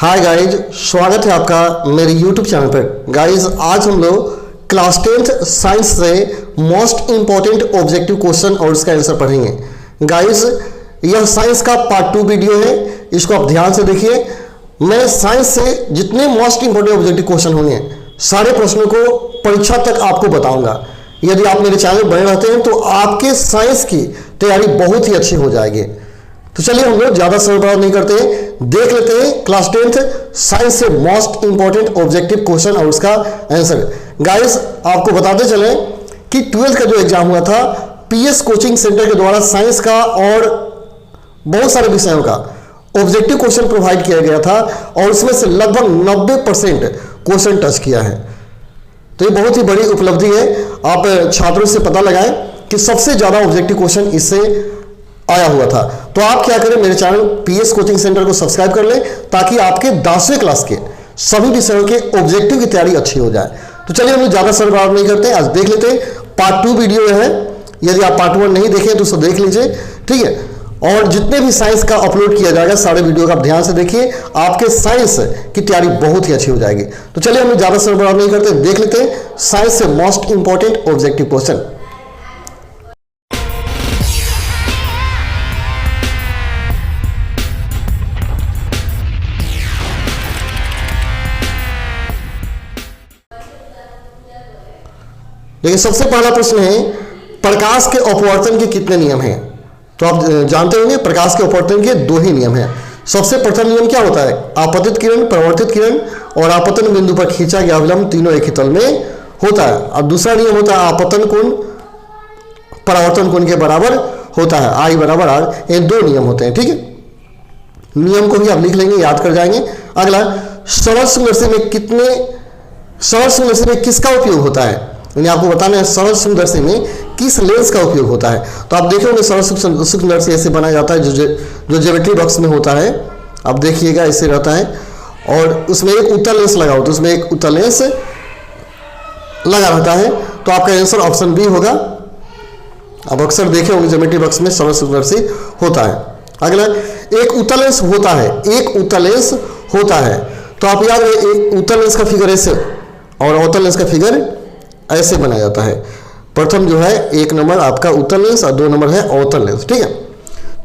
Hi guys, स्वागत है आपका मेरे यूट्यूब चैनल पर। गाइज आज हम लोग क्लास 10th साइंस से मोस्ट इंपॉर्टेंट ऑब्जेक्टिव क्वेश्चन और उसका आंसर पढ़ेंगे। गाइज यह साइंस का पार्ट 2 वीडियो है, इसको आप ध्यान से देखिए। मैं साइंस से जितने मोस्ट इंपॉर्टेंट ऑब्जेक्टिव क्वेश्चन होंगे सारे प्रश्नों को परीक्षा तक आपको बताऊंगा। यदि आप मेरे चैनल बने रहते हैं तो आपके साइंस की तैयारी बहुत ही अच्छी हो जाएगी। तो चलिए हम लोग ज्यादा समय बर्बाद नहीं करते हैं, देख लेते हैं क्लास 10th साइंस से मोस्ट इंपॉर्टेंट ऑब्जेक्टिव क्वेश्चन और उसका आंसर। गाइस आपको बताते चले कि 12th का जो एग्जाम हुआ था पीएस कोचिंग सेंटर के द्वारा साइंस का और बहुत सारे विषयों का ऑब्जेक्टिव क्वेश्चन प्रोवाइड किया गया था और उसमें से लगभग 90% क्वेश्चन टच किया है। तो ये बहुत ही बड़ी उपलब्धि है। आप छात्रों से पता लगाएं कि सबसे ज्यादा ऑब्जेक्टिव क्वेश्चन इससे आया हुआ था। तो आप क्या करें, मेरे चैनल पीएस कोचिंग सेंटर को सब्सक्राइब कर लें ताकि आपके 10वीं क्लास के सभी विषयों के ऑब्जेक्टिव की तैयारी अच्छी हो जाए। तो चलिए हम लोग ज्यादा समय बर्बाद नहीं करते, आज देख लेते हैं पार्ट 2 वीडियो है। यदि आप पार्ट 1 नहीं देखें तो उसको देख लीजिए, ठीक है। और जितने भी साइंस का अपलोड किया जाएगा सारे वीडियो का आप ध्यान से देखिए, आपके साइंस की तैयारी बहुत ही अच्छी हो जाएगी। तो चलिए हम लोग ज्यादा समय बर्बाद नहीं करते, देख लेते हैं साइंस से मोस्ट इंपॉर्टेंट ऑब्जेक्टिव क्वेश्चन। देखिए सबसे पहला प्रश्न है, प्रकाश के अपवर्तन के कितने नियम हैं? तो आप जानते होंगे प्रकाश के अपवर्तन के 2 ही नियम हैं। सबसे प्रथम नियम क्या होता है? आपतित किरण, परावर्तित किरण और आपतन बिंदु पर खींचा गया अभिलंब तीनों एक ही तल में होता है। अब दूसरा नियम होता है आपतन कोण परावर्तन कोण के बराबर होता है, आई बराबर आर। ये 2 नियम होते हैं, ठीक है। नियम को भी आप लिख लेंगे, याद कर जाएंगे। अगला, सरल संदर्शी में किसका उपयोग होता है? यानी आपको बताना है सरल सूक्ष्मदर्शी में किस लेंस का उपयोग होता है। तो आप देखोगे सरल सूक्ष्मदर्शी ऐसे बनाया जाता है जो ज्योमेट्री बॉक्स में होता है। आप देखिएगा ऐसे रहता है और उसमें एक उत्तल लेंस लगा होता है, उसमें एक उत्तल लेंस लगा रहता है। तो आपका आंसर ऑप्शन बी होगा। आप अक्सर देखे होंगे ज्योमेट्री बॉक्स में सरल सूक्ष्मदर्शी होता है। अगला, एक उत्तल लेंस होता है, एक उत्तल लेंस होता है। तो आप याद रखें एक उत्तल लेंस का फिगर ऐसे और अवतल लेंस का फिगर ऐसे बनाया जाता है। प्रथम जो है 1 नंबर आपका उत्तल लेंस और 2 नंबर है अवतल लेंस, ठीक है।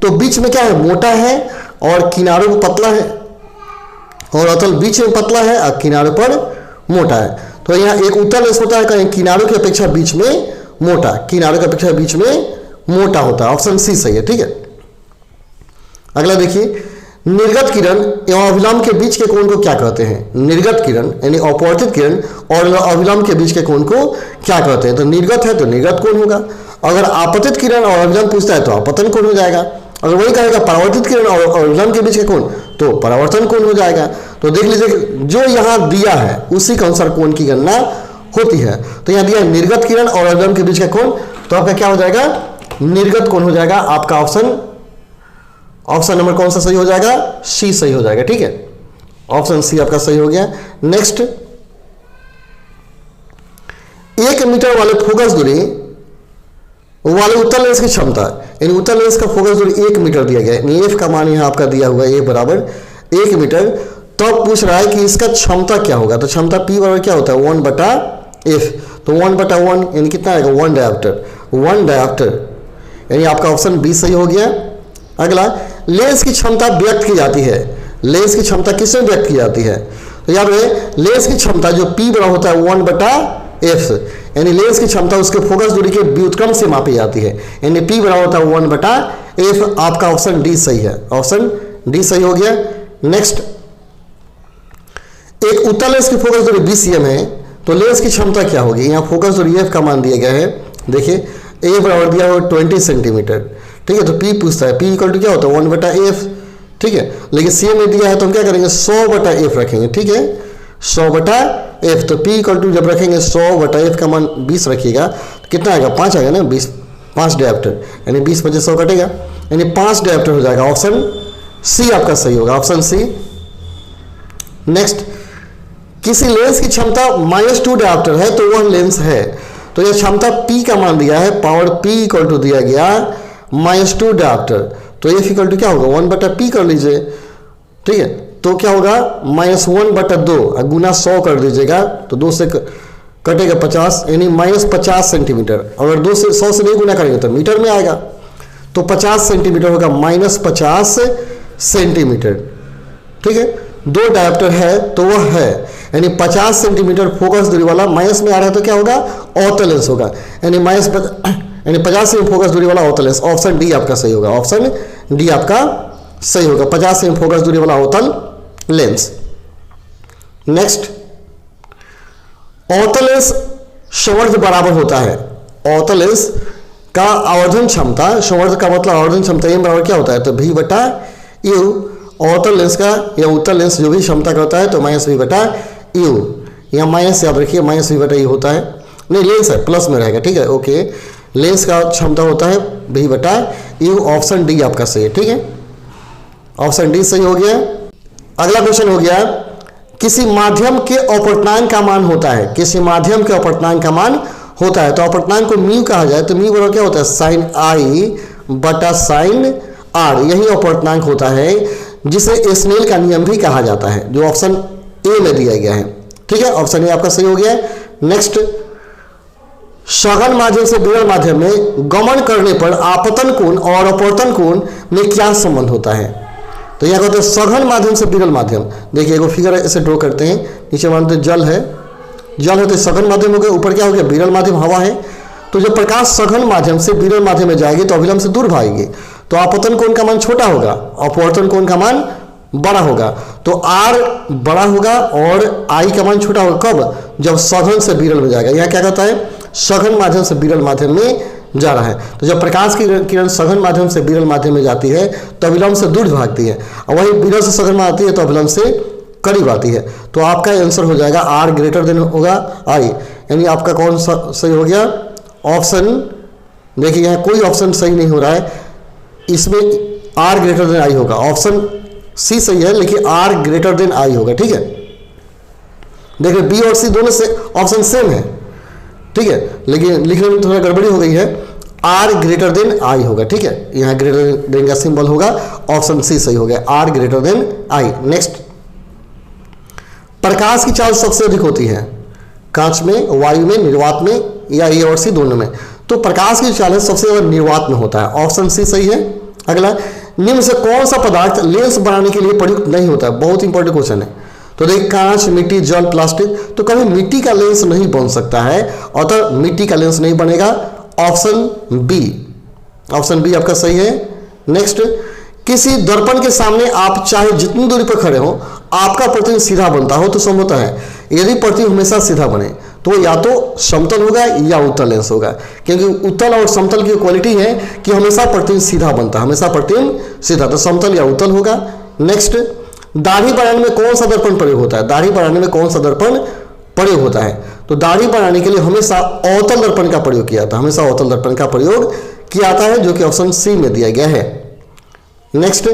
तो बीच में क्या है, मोटा है और किनारों पर पतला है, और अवतल बीच में पतला है और किनारों पर मोटा है। तो यहाँ एक उत्तल लेंस होता है, कहीं किनारों की अपेक्षा बीच में मोटा, किनारों की अपेक्षा बीच में मोटा होता है। ऑप्शन सी सही है, ठीक है। अगला देखिए, निर्गत किरण एवं अभिलंब के बीच के कोण को क्या कहते हैं? निर्गत किरण यानी अपवर्तित किरण और अभिलंब के बीच के कोण को क्या कहते हैं? तो निर्गत है तो निर्गत कोण होगा। अगर आपतित किरण और अभिलंब पूछता है तो आपतन कोण हो जाएगा। अगर वही कहेगा परावर्तित किरण और अभिलंब के बीच के कोण तो परावर्तन कोण हो जाएगा। तो देख लीजिए जो यहाँ दिया है उसी के अनुसार कोण की गणना होती है। तो यहाँ दिया निर्गत किरण और अभिलंब के बीच का कोण, तो आपका क्या हो जाएगा? निर्गत कोण हो जाएगा। आपका ऑप्शन नंबर कौन सा सही हो जाएगा? सी सही हो जाएगा, ठीक है। ऑप्शन सी आपका सही हो गया। नेक्स्ट, 1 मीटर वाले फोकस दूरी वाले उत्तल लेंस की क्षमता, यानी उत्तल लेंस का फोकस दूरी 1 मीटर दिया गया है। एफ का मान यहाँ आपका दिया हुआ है, ए बराबर 1 मीटर। तो अब पूछ रहा है कि इसका क्षमता क्या होगा? तो क्षमता पी बराबर क्या होता है? 1/f। तो 1/1 यानी कितना आएगा? 1 डायोप्टर, यानी आपका ऑप्शन बी सही हो गया। अगला, लेंस की क्षमता व्यक्त की जाती है। लेंस की क्षमता किसमें व्यक्त की जाती है? तो याद रहे लेंस की क्षमता जो P बराबर होता है 1/f, यानी लेंस की क्षमता उसके फोकस दूरी के व्युत्क्रम से मापी जाती है, यानी P बराबर होता है 1/f। आपका ऑप्शन डी सही है, ऑप्शन डी सही हो गया। नेक्स्ट, एक उत्तल लेंस की फोकस दूरी 20 cm है, तो लेंस की क्षमता क्या होगी? यहाँ फोकस दूरी f का मान दिया गया है, देखिए a बराबर दिया हुआ 20 सेंटीमीटर, ठीक है। तो P पूछता है, P इक्वल टू क्या होता है? 1/f, ठीक है। लेकिन CM में दिया है तो हम क्या करेंगे? 100/f रखेंगे, ठीक है। 100/f। तो P इक्वल टू जब रखेंगे 100/f का मान 20 रखिएगा तो कितना आएगा? 5 आएगा ना, 20 5 डायोप्टर, यानी 20 बजे 100 कटेगा, यानी 5 डायोप्टर हो जाएगा। ऑप्शन सी आपका सही होगा, ऑप्शन सी। नेक्स्ट, किसी लेंस की क्षमता -2 डायोप्टर है तो वह लेंस है। तो यह क्षमता P का मान दिया है, पावर P इक्वल टू दिया गया -2 डायोप्टर। तो एफ इक्वल टू क्या होगा? 1/p कर लीजिए, ठीक है। तो क्या होगा -1/2 गुना 100 कर दीजिएगा तो 2 से कटेगा 50 यानी -50 सेंटीमीटर। अगर 2 से 100 से नहीं गुना करेंगे तो मीटर में आएगा, तो 50 सेंटीमीटर होगा -50 सेंटीमीटर। ठीक है, 2 डायोप्टर है तो वह है, यानी 50 सेंटीमीटर फोकस दूरी वाला, माइनस में आ रहा है तो क्या होगा अवतल लेंस होगा, यानी 50 सेमी फोकस दूरी वाला अवतल लेंस। ऑप्शन डी आपका सही होगा, ऑप्शन डी आपका सही होगा, 50 सेमी फोकस दूरी वाला अवतल लेंस। नेक्स्ट, अवतल लेंस संवर्ध बराबर होता है। अवतल लेंस का आवर्धन क्षमता, संवर्ध का मतलब आवर्धन क्षमता, ये बराबर क्या होता है तो V/U। अवतल लेंस का या उत्तल लेंस जो भी क्षमता करता है तो -V/U, या माइनस याद रखिए -V/U होता है, नहीं लेंस है प्लस में रहेगा। ठीक है, ओके, लेंस का क्षमता होता है V/U। ऑप्शन डी आपका सही है। ठीक है, ऑप्शन डी सही हो गया। अगला क्वेश्चन हो गया, किसी माध्यम के अपवर्तनांक का मान होता है, किसी माध्यम के अपवर्तनांक का मान होता है, तो अपवर्तनांक को म्यू कहा जाए तो म्यू बराबर क्या होता है sin I/sin R, यही अपवर्तनांक होता है जिसे स्नेल का नियम भी कहा जाता है, जो ऑप्शन ए में दिया गया है। ठीक है, ऑप्शन ए आपका सही हो गया। नेक्स्ट, सघन माध्यम से विरल माध्यम में गमन करने पर आपतन कोण और अपवर्तन कोण में क्या संबंध होता है, तो यहाँ कहते हैं सघन माध्यम से विरल माध्यम। देखिए एगो फिगर ऐसे ड्रॉ करते हैं, नीचे मानते जल है, जल है तो सघन माध्यम हो गया, ऊपर क्या हो गया विरल माध्यम हवा है। तो जब प्रकाश सघन माध्यम से विरल माध्यम में जाएगी तो अभिलंब से दूर भागेगी, तो आपतन कोण का मान छोटा होगा, अपवर्तन कोण का मान बड़ा होगा, तो R बड़ा होगा और I का मान छोटा होगा। कब, जब सघन से विरल में जाएगा। यहाँ क्या कहता है सघन माध्यम से विरल माध्यम में जा रहा है, तो जब प्रकाश की किरण सघन माध्यम से विरल माध्यम में जाती है तो अभिलंब से दूर भागती है, और वही विरल से सघन में आती है तो अभिलंब से करीब आती है। तो आपका आंसर हो जाएगा R ग्रेटर देन होगा I, यानी आपका कौन सा सही हो गया ऑप्शन। देखिए यहाँ कोई ऑप्शन सही नहीं हो रहा है, इसमें R ग्रेटर देन I होगा, ऑप्शन सी सही है लेकिन R ग्रेटर देन I होगा। ठीक है, देखिए बी और सी दोनों से ऑप्शन सेम है, ठीक है, लेकिन लिखने में थोड़ा गड़बड़ी हो गई है, R ग्रेटर देन I होगा। ठीक है, यहाँ ग्रेटर देन का सिंबल होगा, ऑप्शन सी सही हो गया, R greater than I। Next, प्रकाश की चाल सबसे अधिक होती है कांच में, वायु में, निर्वात में, या ए और सी दोनों में, तो प्रकाश की चाल सबसे ज्यादा निर्वात में होता है, ऑप्शन सी सही है। अगला, निम्न से कौन सा पदार्थ लेंस बनाने के लिए प्रयुक्त नहीं होता है, बहुत इंपॉर्टेंट क्वेश्चन है। तो देखिए कांच, मिट्टी, जल, प्लास्टिक, तो कभी मिट्टी का लेंस नहीं बन सकता है, अतः मिट्टी का लेंस नहीं बनेगा, ऑप्शन बी, ऑप्शन बी आपका सही है। नेक्स्ट, किसी दर्पण के सामने आप चाहे जितनी दूरी पर खड़े हो आपका प्रतिबिंब सीधा बनता हो तो संभवतः है, यदि प्रतिबिंब हमेशा सीधा बने तो या तो समतल होगा या उत्तल लेंस होगा, क्योंकि उत्तल और समतल की क्वालिटी है कि हमेशा प्रतिबिंब सीधा बनता है, हमेशा प्रतिबिंब सीधा, तो समतल या उत्तल होगा। नेक्स्ट, दाढ़ी बनाने में कौन सा दर्पण प्रयोग होता है, दाढ़ी बनाने में कौन सा दर्पण प्रयोग होता है, तो दाढ़ी बनाने के लिए हमेशा अवतल दर्पण का प्रयोग किया जाता है, हमेशा अवतल दर्पण का प्रयोग किया जाता है, जो कि ऑप्शन सी में दिया गया है। नेक्स्ट,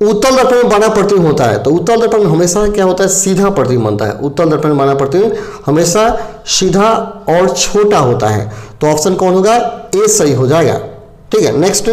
उत्तल दर्पण में बना प्रतिबिंब होता है, तो उत्तल दर्पण में हमेशा क्या होता है सीधा प्रतिबिंब बनता है, उत्तल दर्पण में बना प्रतिबिंब हमेशा सीधा और छोटा होता है, तो ऑप्शन कौन होगा ए सही हो जाएगा। ठीक है, नेक्स्ट,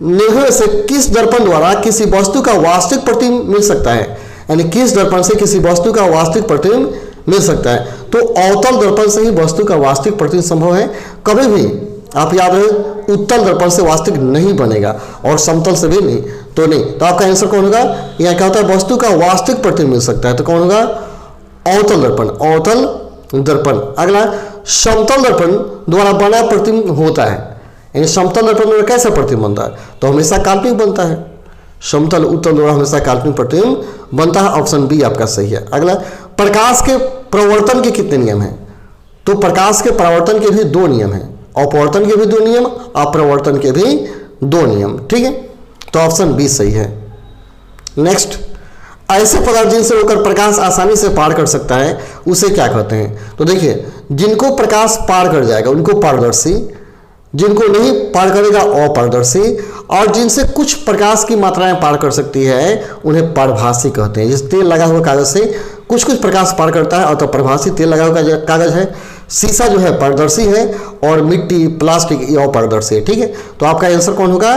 निम्न से किस दर्पण द्वारा किसी वस्तु का वास्तविक प्रतिबिंब मिल सकता है, यानी किस दर्पण से किसी वस्तु का वास्तविक प्रतिबिंब मिल सकता है, तो अवतल दर्पण से ही वस्तु का वास्तविक प्रतिबिंब संभव है, कभी भी आप याद रहे उत्तल दर्पण से वास्तविक नहीं बनेगा और समतल से भी नहीं, तो नहीं, तो आपका आंसर कौन होगा, यहाँ क्या होता है वस्तु का वास्तविक प्रतिबिंब मिल सकता है, तो कौन होगा अवतल दर्पण, अवतल दर्पण। अगला, समतल दर्पण द्वारा बना प्रतिबिंब होता है, यानी समतल दर्पण द्वारा कैसा प्रतिबिंब बनता है, तो हमेशा काल्पनिक बनता है, समतल उत्तल द्वारा हमेशा काल्पनिक प्रतिबिंब बनता है, ऑप्शन बी आपका सही है। अगला, प्रकाश के प्रवर्तन के कितने नियम हैं, तो प्रकाश के परावर्तन के भी 2 नियम हैं, अपवर्तन के भी 2 नियम, अपवर्तन के भी 2 नियम। ठीक है, तो ऑप्शन बी सही है। नेक्स्ट, ऐसे पदार्थ जिनसे होकर प्रकाश आसानी से पार कर सकता है उसे क्या कहते हैं, तो देखिए जिनको प्रकाश पार कर जाएगा उनको पारदर्शी, जिनको नहीं पार करेगा अपारदर्शी, और जिनसे कुछ प्रकाश की मात्राएं पार कर सकती है उन्हें पारभासी कहते हैं। जैसे तेल लगा हुआ कागज से कुछ प्रकाश पार करता है और तो प्रभासी तेल लगा हुआ कागज है, शीशा जो है पारदर्शी है और मिट्टी, प्लास्टिक ये अपारदर्शी है। ठीक है, तो आपका आंसर कौन होगा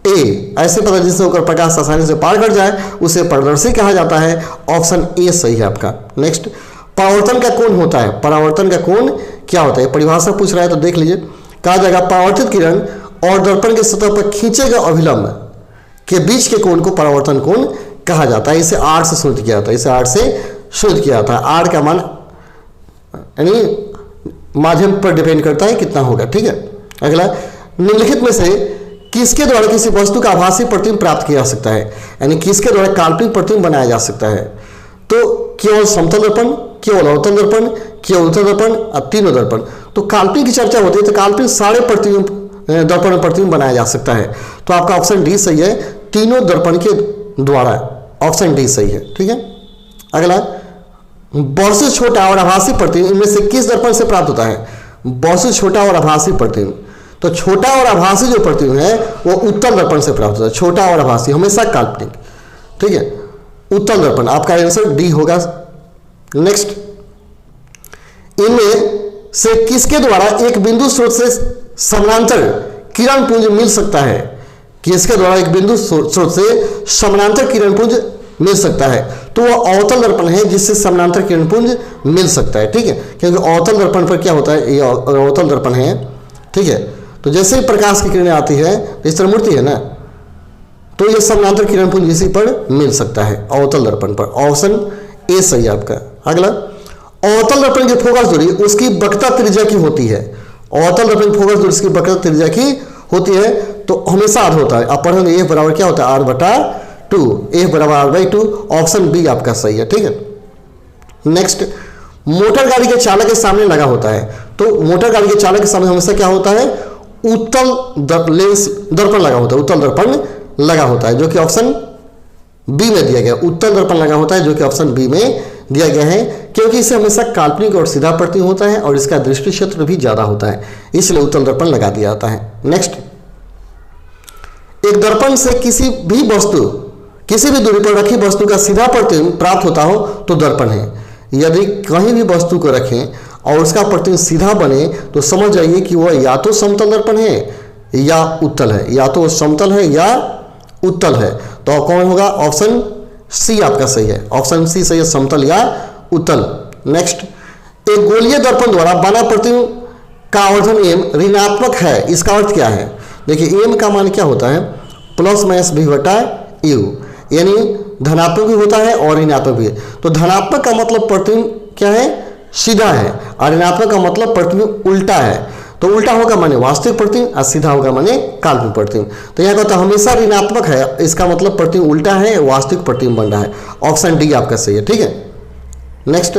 ए, ऐसे पदार्थ जिससे होकर प्रकाश आसानी से पार कर जाए उसे पारदर्शी कहा जाता है। ऑप्शन ए सही है आपका। नेक्स्ट, परावर्तन का कोण होता है। परावर्तन का कोण क्या होता है, परिभाषा पूछ रहा है तो देख लीजिए। कहा जाएगा परावर्तित किरण और दर्पण की सतह पर खींचे गए अभिलंब के बीच के कोण को परावर्तन कोण कहा जाता है। इसे आर से शुद्ध किया जाता है, इसे आर से शुद्ध किया जाता है। आर का मान यानी माध्यम पर डिपेंड करता है कितना होगा, ठीक है। अगला, निम्नलिखित में से किसके द्वारा किसी वस्तु का आभासी प्रतिबिंब प्राप्त किया जा सकता है, यानी किसके द्वारा काल्पनिक प्रतिबिंब बनाया जा सकता है। तो केवल समतल दर्पण, केवल अवतल दर्पण, केवल उत्तल दर्पण और तीनों दर्पण। तो काल्पनिक की चर्चा होती है तो काल्पनिक सारे प्रतिबिंब दर्पण में प्रतिबिंब बनाया जा सकता है। तो आपका ऑप्शन डी सही है, तीनों दर्पण के द्वारा। ऑप्शन डी सही है, ठीक है। अगला, बहुत से छोटा और आभासी प्रतिबिंब इनमें से किस दर्पण से प्राप्त होता है। बहुत से छोटा और आभासी प्रतिबिंब, तो छोटा और आभासी जो प्रतिबिंब है वो उत्तल दर्पण से प्राप्त होता है। छोटा और आभासी हमेशा काल्पनिक, ठीक है। उत्तल दर्पण, आपका आंसर डी होगा। नेक्स्ट, इनमें से किसके द्वारा एक बिंदु स्रोत से समानांतर किरण पुंज मिल सकता है। किसके द्वारा एक बिंदु स्रोत से समानांतर किरण पुंज मिल सकता है, तो वह अवतल दर्पण है जिससे समानांतर किरण पुंज मिल सकता है, ठीक है। क्योंकि अवतल दर्पण पर क्या होता है, ये अवतल दर्पण है, ठीक है। तो जैसे ही प्रकाश की किरणें आती है, इस तरह मूर्ति है ना, तो ये समानांतर किरण पुंज इसी पर मिल सकता है, अवतल दर्पण पर। ऑप्शन ए सही है आपका। अगला, अवतल दर्पण की फोकस दूरी उसकी वक्रता त्रिज्या की होती है। अवतल दर्पण की फोकस दूरी उसकी वक्रता त्रिज्या की होती है, तो हमेशा आध होता है। आप पढ़ेंगे ए बराबर क्या होता है, आर बटा 2, ए बराबर आर बाई 2। ऑप्शन बी आपका सही है, ठीक है। नेक्स्ट, मोटर गाड़ी के चालक के सामने लगा होता है, तो मोटर गाड़ी के चालक के सामने हमेशा क्या होता है, उत्तल लेंस दर्पण लगा होता है, उत्तल दर्पण लगा होता है, जो कि ऑप्शन बी में दिया गया। उत्तल दर्पण लगा होता है जो कि ऑप्शन बी में दिया गया है, क्योंकि इसे हमेशा काल्पनिक और सीधा प्रतिबिंब होता है और इसका दृष्टि क्षेत्र भी ज्यादा होता है, इसलिए उत्तल दर्पण लगा दिया जाता है। नेक्स्ट, एक दर्पण से किसी भी दूरी पर रखी वस्तु का सीधा प्रतिबिंब प्राप्त होता हो तो दर्पण है। यदि कहीं भी वस्तु को रखें और उसका प्रतिबिंब सीधा बने तो समझ जाइए कि वह या तो समतल दर्पण है या उत्तल है, या तो समतल है या उत्तल है। तो कौन होगा, ऑप्शन सी आपका सही है। ऑप्शन सी सही है, समतल या उत्तल। नेक्स्ट, एक गोलीय दर्पण द्वारा बना प्रतिबिंब का आवर्धन एम ऋणात्मक है, इसका अर्थ क्या है। देखिए, एम का मान क्या होता है, प्लस माइनस भी बटा यू, यानी धनात्मक भी होता है और ऋणात्मक भी। तो धनात्मक का मतलब प्रतिबिंब क्या है, सीधा है, और ऋणात्मक का मतलब प्रतिबिंब उल्टा है। तो उल्टा होगा माने वास्तविक प्रतिबिंब और सीधा होगा माने काल्पनिक प्रतिबिंब। तो यहाँ कहता है हमेशा ऋणात्मक है, इसका मतलब प्रतिबिंब उल्टा है, वास्तविक प्रतिबिंब बन रहा है। ऑप्शन डी आपका सही है, ठीक है। नेक्स्ट,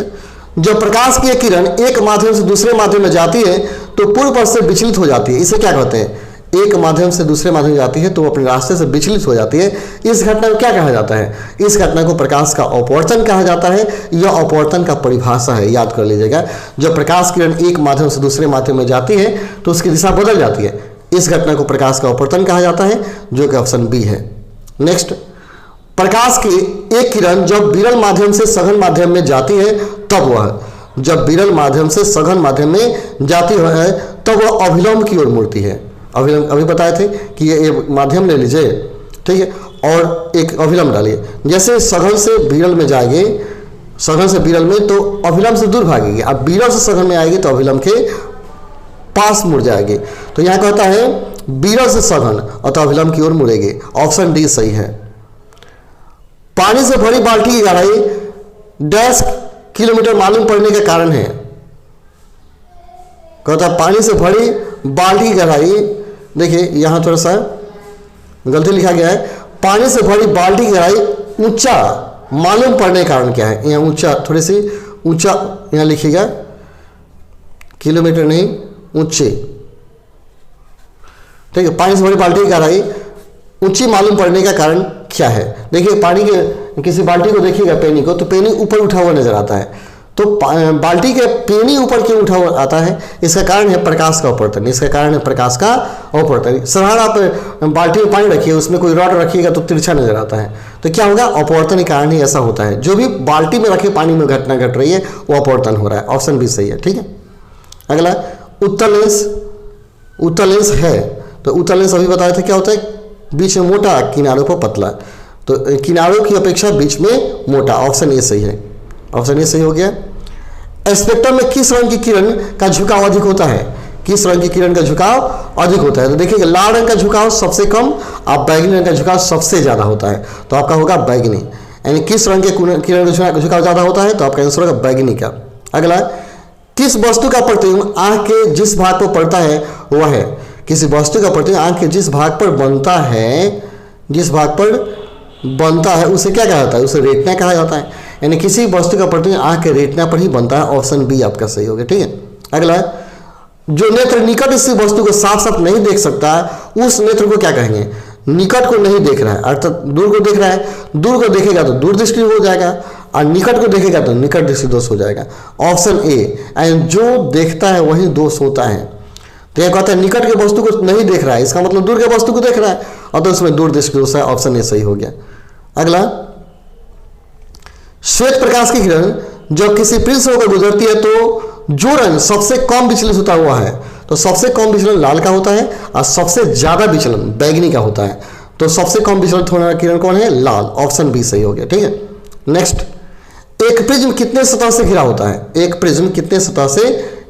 जब प्रकाश की किरण एक माध्यम से दूसरे माध्यम में जाती है तो पूर्व पथ से विचलित हो जाती है, इसे क्या कहते हैं। एक माध्यम से दूसरे माध्यम में जाती है तो अपने रास्ते से विचलित हो जाती है, इस घटना को क्या कहा जाता है, इस घटना को प्रकाश का अपवर्तन कहा जाता है। यह अपवर्तन का परिभाषा है, याद कर लीजिएगा। जब प्रकाश किरण एक माध्यम से दूसरे माध्यम में जाती है तो उसकी दिशा बदल जाती है, इस घटना को प्रकाश का अपवर्तन कहा जाता है, जो कि ऑप्शन बी है। नेक्स्ट, प्रकाश की एक किरण जब विरल माध्यम से सघन माध्यम में जाती है तब वह, जब विरल माध्यम से सघन माध्यम में जाती है तब वह अभिलंब की ओर मुड़ती है। अभिलंब अभी बताए थे कि ये माध्यम ले लीजिए, ठीक है, और एक अभिलंब डालिए। जैसे सघन से विरल में जाएगी, सघन से विरल में, तो अभिलंब से दूर भागेगी। अब विरल से सघन में आएगी तो अभिलंब के पास मुड़ जाएगी। तो यहाँ कहता है विरल से सघन और तो अभिलंब की ओर मुड़ेगी। ऑप्शन डी सही है। पानी से भरी बाल्टी की गहराई 10 किलोमीटर मालूम पड़ने के कारण है। कहता है पानी से भरी बाल्टी की गहराई, देखिए यहां थोड़ा सा गलती लिखा गया है, पानी से भरी बाल्टी की गहराई ऊंचा मालूम पड़ने के कारण क्या है। यहाँ ऊंचा, थोड़ी सी ऊंचा यहाँ लिखिएगा, किलोमीटर नहीं, ऊंचे, ठीक है। पानी से भरी बाल्टी की गहराई ऊंची मालूम पड़ने का कारण क्या है। देखिए, पानी के किसी बाल्टी को देखिएगा, पेनी को, तो पेनी ऊपर उठा हुआ नजर आता है। तो बाल्टी के पेनी ऊपर क्यों उठा हुआ आता है, इसका कारण है प्रकाश का अपवर्तन, इसका कारण है प्रकाश का अपवर्तन। साधारण आप बाल्टी में पानी रखिए, उसमें कोई रॉड रखिएगा तो तिरछा नजर आता है, तो क्या होगा, अपवर्तन के कारण ही ऐसा होता है। जो भी बाल्टी में रखे पानी में घटना घट रही है वो अपवर्तन हो रहा है। ऑप्शन भी सही है, ठीक है। अगला, उत्तल लेंस। उत्तल लेंस है तो उत्तल लेंस अभी बताए थे क्या होता है, बीच में मोटा, किनारों पर पतला। तो किनारों की अपेक्षा बीच में मोटा, ऑप्शन ए सही है, ऑप्शन ए सही हो गया। स्पेक्ट्रम में किस रंग की किरण का झुकाव अधिक होता है? किस रंग की किरण का झुकाव अधिक होता है? तो देखिए लाल रंग का झुकाव सबसे कम और बैगनी रंग का झुकाव सबसे ज्यादा होता है, तो आपका होगा बैगनी। यानी किस रंग के किरण का झुकाव ज्यादा होता है? तो आपका आंसर होगा बैगनी का। अगला, किस वस्तु का प्रतिबिंब आंख के जिस भाग पर पड़ता है वह है? किसी वस्तु का प्रतिबिंब आंख के जिस भाग पर बनता है, जिस भाग पर बनता है उसे क्या कहा जाता है? उसे रेटिना कहा जाता है। यानी किसी वस्तु का प्रतिबिंब आंख के रेटिना पर ही बनता है, ऑप्शन बी आपका सही होगा। ठीक है। अगला, जो नेत्र निकट से वस्तु को साफ साफ नहीं देख सकता है उस नेत्र को क्या कहेंगे? निकट को नहीं देख रहा है अर्थात दूर को देख रहा है, दूर को देखेगा तो दूर दृष्टि हो जाएगा और निकट को देखेगा तो निकट दृष्टि दोष हो जाएगा, ऑप्शन ए। एंड जो देखता है वही दोष होता है। तो यह कहता है निकट के वस्तु को नहीं देख रहा है, इसका मतलब दूर के वस्तु को देख रहा है और तो उसमें दूर दृष्टि दोष है, ऑप्शन ए सही हो गया। अगला, श्वेत प्रकाश की किरण जब किसी प्रिज्म से होकर गुजरती है तो जो रंग सबसे कम विचलित होता हुआ है, तो सबसे कम विचलन लाल का होता है और सबसे ज्यादा विचलन बैगनी का होता है। तो सबसे कम विचलित होने वाला किरण कौन है? लाल, ऑप्शन बी सही हो गया। ठीक है। नेक्स्ट, एक प्रिज्म कितने सतह से घिरा होता है? एक प्रिज्म कितने सतह से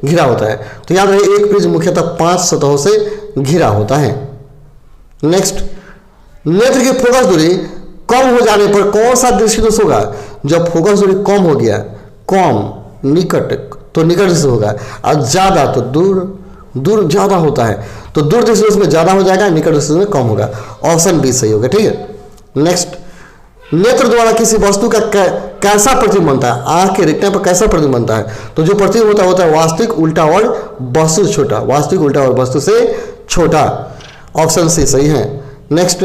घिरा होता है? तो याद रहे एक प्रिज्म मुख्यतः 5 सतहों से घिरा होता है। नेक्स्ट, नेत्र की फोकस दूरी कम हो जाने पर कौन सा दृष्टि दोष होगा? जब फोकस दूरी कम हो गया, कम निकट तो निकट से होगा और ज्यादा तो दूर, दूर ज्यादा होता है तो दूर दृष्टि दोष में ज्यादा हो जाएगा, निकट दृष्टि में कम होगा, ऑप्शन बी सही होगा। ठीक है। नेक्स्ट, नेत्र द्वारा किसी वस्तु का कैसा प्रतिबिंब बनता है? आंख के रेटिना पर कैसा प्रतिबिंब बनता है? तो जो प्रतिबिंब होता है वास्तविक, उल्टा और वस्तु से छोटा, वास्तविक, उल्टा और वस्तु से छोटा, ऑप्शन सी सही है। नेक्स्ट,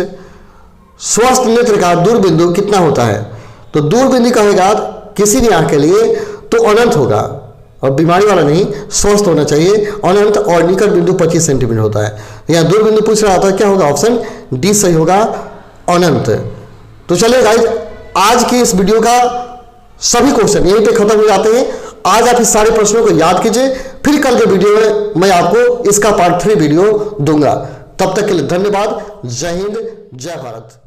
स्वस्थ नेत्र का दूरबिंदु कितना होता है? तो दूरबिंदु कहेगा किसी भी आंख के लिए तो अनंत होगा और बीमारी वाला नहीं, स्वस्थ होना चाहिए, अनंत और निकट बिंदु 25 सेंटीमीटर होता है। यहाँ दूरबिंदु पूछ रहा था, क्या होगा? ऑप्शन डी सही होगा, अनंत। तो चलिए गाइस, आज की इस वीडियो का सभी क्वेश्चन यहीं पे खत्म हो जाते हैं। आज आप इस सारे प्रश्नों को याद कीजिए, फिर कल के वीडियो में मैं आपको इसका पार्ट 3 वीडियो दूंगा। तब तक के लिए धन्यवाद। जय हिंद, जय भारत।